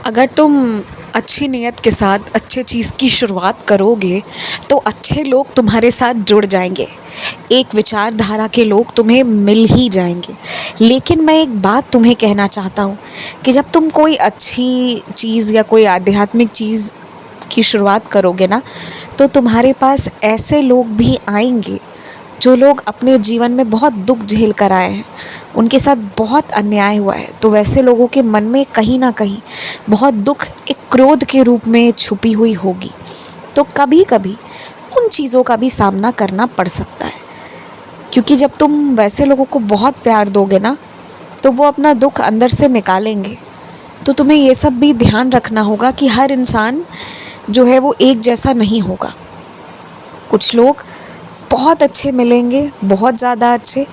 अगर तुम अच्छी नीयत के साथ अच्छे चीज़ की शुरुआत करोगे तो अच्छे लोग तुम्हारे साथ जुड़ जाएंगे। एक विचारधारा के लोग तुम्हें मिल ही जाएंगे। लेकिन मैं एक बात तुम्हें कहना चाहता हूँ कि जब तुम कोई अच्छी चीज़ या कोई आध्यात्मिक चीज़ की शुरुआत करोगे ना, तो तुम्हारे पास ऐसे लोग भी आएंगे जो लोग अपने जीवन में बहुत दुख झेल कर आए हैं, उनके साथ बहुत अन्याय हुआ है। तो वैसे लोगों के मन में कहीं ना कहीं बहुत दुख एक क्रोध के रूप में छुपी हुई होगी। तो कभी कभी उन चीज़ों का भी सामना करना पड़ सकता है, क्योंकि जब तुम वैसे लोगों को बहुत प्यार दोगे ना, तो वो अपना दुख अंदर से निकालेंगे। तो तुम्हें ये सब भी ध्यान रखना होगा कि हर इंसान जो है वो एक जैसा नहीं होगा। कुछ लोग बहुत अच्छे मिलेंगे, बहुत ज़्यादा अच्छे,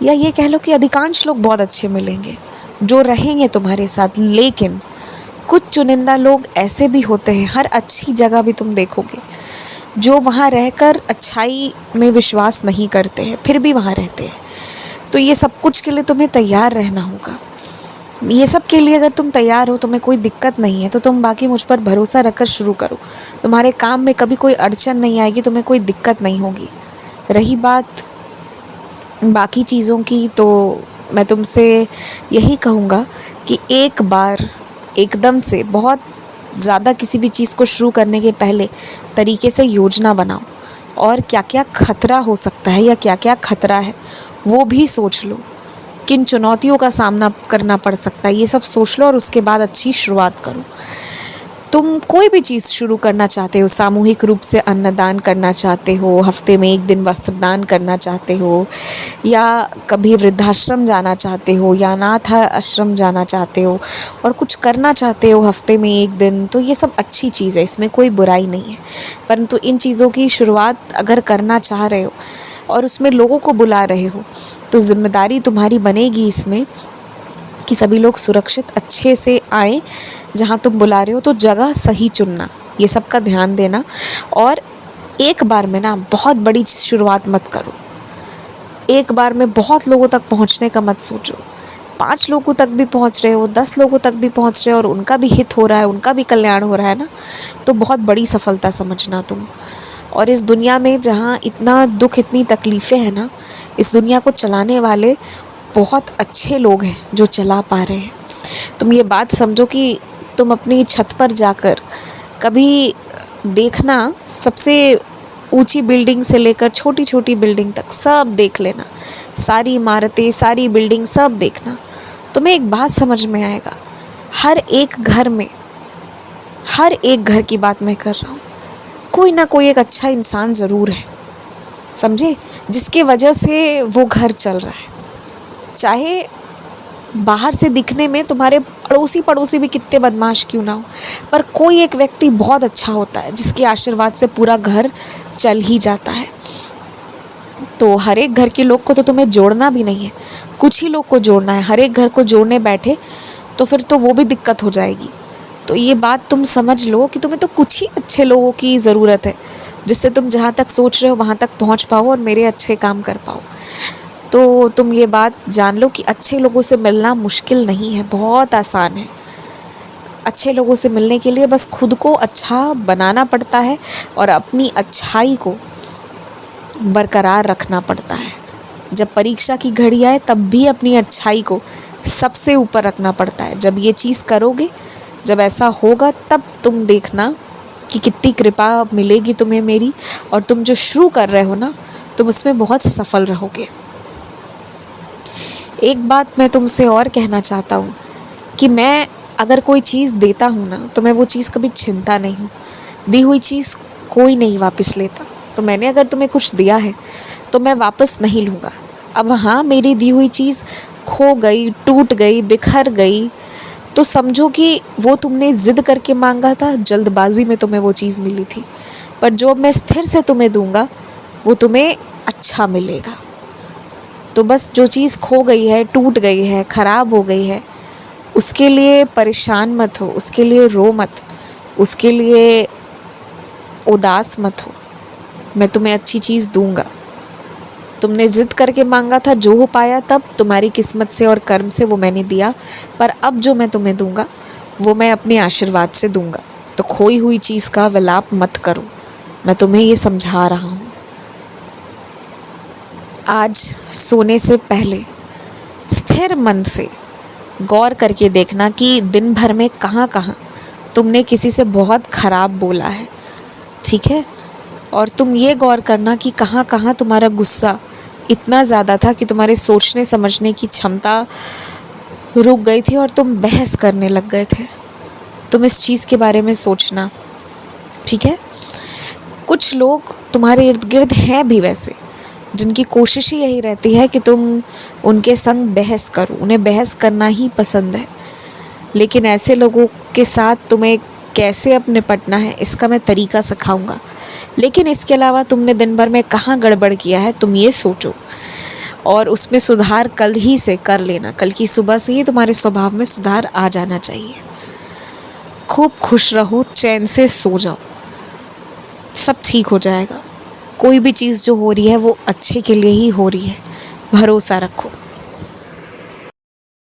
या ये कह लो कि अधिकांश लोग बहुत अच्छे मिलेंगे जो रहेंगे तुम्हारे साथ। लेकिन कुछ चुनिंदा लोग ऐसे भी होते हैं, हर अच्छी जगह भी तुम देखोगे, जो वहाँ रहकर अच्छाई में विश्वास नहीं करते हैं, फिर भी वहाँ रहते हैं। तो ये सब कुछ के लिए तुम्हें तैयार रहना होगा। ये सब के लिए अगर तुम तैयार हो, तुम्हें कोई दिक्कत नहीं है, तो तुम बाकी मुझ पर भरोसा रखकर शुरू करो। तुम्हारे काम में कभी कोई अड़चन नहीं आएगी, तुम्हें कोई दिक्कत नहीं होगी। रही बात बाकी चीज़ों की, तो मैं तुमसे यही कहूँगा कि एक बार एकदम से बहुत ज़्यादा किसी भी चीज़ को शुरू करने के पहले तरीके से योजना बनाओ, और क्या क्या खतरा हो सकता है या क्या क्या खतरा है वो भी सोच लो। किन चुनौतियों का सामना करना पड़ सकता है ये सब सोच लो, और उसके बाद अच्छी शुरुआत करो। तुम कोई भी चीज़ शुरू करना चाहते हो, सामूहिक रूप से अन्नदान करना चाहते हो, हफ्ते में एक दिन वस्त्रदान करना चाहते हो, या कभी वृद्धाश्रम जाना चाहते हो, या अनाथ आश्रम जाना चाहते हो और कुछ करना चाहते हो हफ्ते में एक दिन, तो ये सब अच्छी चीज़ है, इसमें कोई बुराई नहीं है। परंतु इन चीज़ों की शुरुआत अगर करना चाह रहे हो और उसमें लोगों को बुला रहे हो, तो जिम्मेदारी तुम्हारी बनेगी इसमें कि सभी लोग सुरक्षित अच्छे से आएँ। जहाँ तुम बुला रहे हो तो जगह सही चुनना, ये सब का ध्यान देना। और एक बार में ना बहुत बड़ी शुरुआत मत करो, एक बार में बहुत लोगों तक पहुँचने का मत सोचो। 5 लोगों तक भी पहुँच रहे हो, 10 लोगों तक भी पहुँच रहे हो और उनका भी हित हो रहा है, उनका भी कल्याण हो रहा है ना, तो बहुत बड़ी सफलता समझना तुम। और इस दुनिया में जहाँ इतना दुख, इतनी तकलीफ़ें हैं ना, इस दुनिया को चलाने वाले बहुत अच्छे लोग हैं जो चला पा रहे हैं। तुम ये बात समझो कि तुम अपनी छत पर जाकर कभी देखना, सबसे ऊंची बिल्डिंग से लेकर छोटी छोटी बिल्डिंग तक सब देख लेना, सारी इमारतें, सारी बिल्डिंग सब देखना। तुम्हें एक बात समझ में आएगा, हर एक घर में, हर एक घर की बात मैं कर रहा हूँ, कोई ना कोई एक अच्छा इंसान ज़रूर है, समझे, जिसके वजह से वो घर चल रहा है। चाहे बाहर से दिखने में तुम्हारे पड़ोसी भी कितने बदमाश क्यों ना हो, पर कोई एक व्यक्ति बहुत अच्छा होता है जिसके आशीर्वाद से पूरा घर चल ही जाता है। तो हर एक घर के लोग को तो तुम्हें जोड़ना भी नहीं है, कुछ ही लोग को जोड़ना है। हर एक घर को जोड़ने बैठे तो फिर तो वो भी दिक्कत हो जाएगी। तो ये बात तुम समझ लो कि तुम्हें तो कुछ ही अच्छे लोगों की ज़रूरत है, जिससे तुम जहाँ तक सोच रहे हो वहाँ तक पहुँच पाओ और मेरे अच्छे काम कर पाओ। तो तुम ये बात जान लो कि अच्छे लोगों से मिलना मुश्किल नहीं है, बहुत आसान है। अच्छे लोगों से मिलने के लिए बस खुद को अच्छा बनाना पड़ता है और अपनी अच्छाई को बरकरार रखना पड़ता है। जब परीक्षा की घड़ी आए तब भी अपनी अच्छाई को सबसे ऊपर रखना पड़ता है। जब ये चीज़ करोगे, जब ऐसा होगा, तब तुम देखना कि कितनी कृपा मिलेगी तुम्हें मेरी, और तुम जो शुरू कर रहे हो ना, तुम उसमें बहुत सफल रहोगे। एक बात मैं तुमसे और कहना चाहता हूँ कि मैं अगर कोई चीज़ देता हूँ ना, तो मैं वो चीज़ कभी छीनता नहीं हूँ। दी हुई चीज़ कोई नहीं वापस लेता। तो मैंने अगर तुम्हें कुछ दिया है तो मैं वापस नहीं लूँगा। अब हाँ, मेरी दी हुई चीज़ खो गई, टूट गई, बिखर गई, तो समझो कि वो तुमने ज़िद करके मांगा था, जल्दबाजी में तुम्हें वो चीज़ मिली थी। पर जो मैं स्थिर से तुम्हें दूँगा वो तुम्हें अच्छा मिलेगा। तो बस जो चीज़ खो गई है, टूट गई है, ख़राब हो गई है, उसके लिए परेशान मत हो, उसके लिए रो मत, उसके लिए उदास मत हो। मैं तुम्हें अच्छी चीज़ दूंगा। तुमने ज़िद करके मांगा था, जो हो पाया तब तुम्हारी किस्मत से और कर्म से वो मैंने दिया, पर अब जो मैं तुम्हें दूंगा वो मैं अपने आशीर्वाद से दूंगा। तो खोई हुई चीज़ का विलाप मत करो, मैं तुम्हें ये समझा रहा हूँ। आज सोने से पहले स्थिर मन से गौर करके देखना कि दिन भर में कहाँ कहाँ तुमने किसी से बहुत ख़राब बोला है, ठीक है? और तुम ये गौर करना कि कहाँ कहाँ तुम्हारा गुस्सा इतना ज़्यादा था कि तुम्हारे सोचने समझने की क्षमता रुक गई थी और तुम बहस करने लग गए थे। तुम इस चीज़ के बारे में सोचना, ठीक है? कुछ लोग तुम्हारे इर्द गिर्द हैं भी वैसे, जिनकी कोशिश ही यही रहती है कि तुम उनके संग बहस करो, उन्हें बहस करना ही पसंद है। लेकिन ऐसे लोगों के साथ तुम्हें कैसे अब निपटना है इसका मैं तरीका सिखाऊंगा। लेकिन इसके अलावा तुमने दिन भर में कहाँ गड़बड़ किया है तुम ये सोचो, और उसमें सुधार कल ही से कर लेना। कल की सुबह से ही तुम्हारे स्वभाव में सुधार आ जाना चाहिए। खूब खुश रहो, चैन से सो जाओ, सब ठीक हो जाएगा। कोई भी चीज़ जो हो रही है वो अच्छे के लिए ही हो रही है, भरोसा रखो।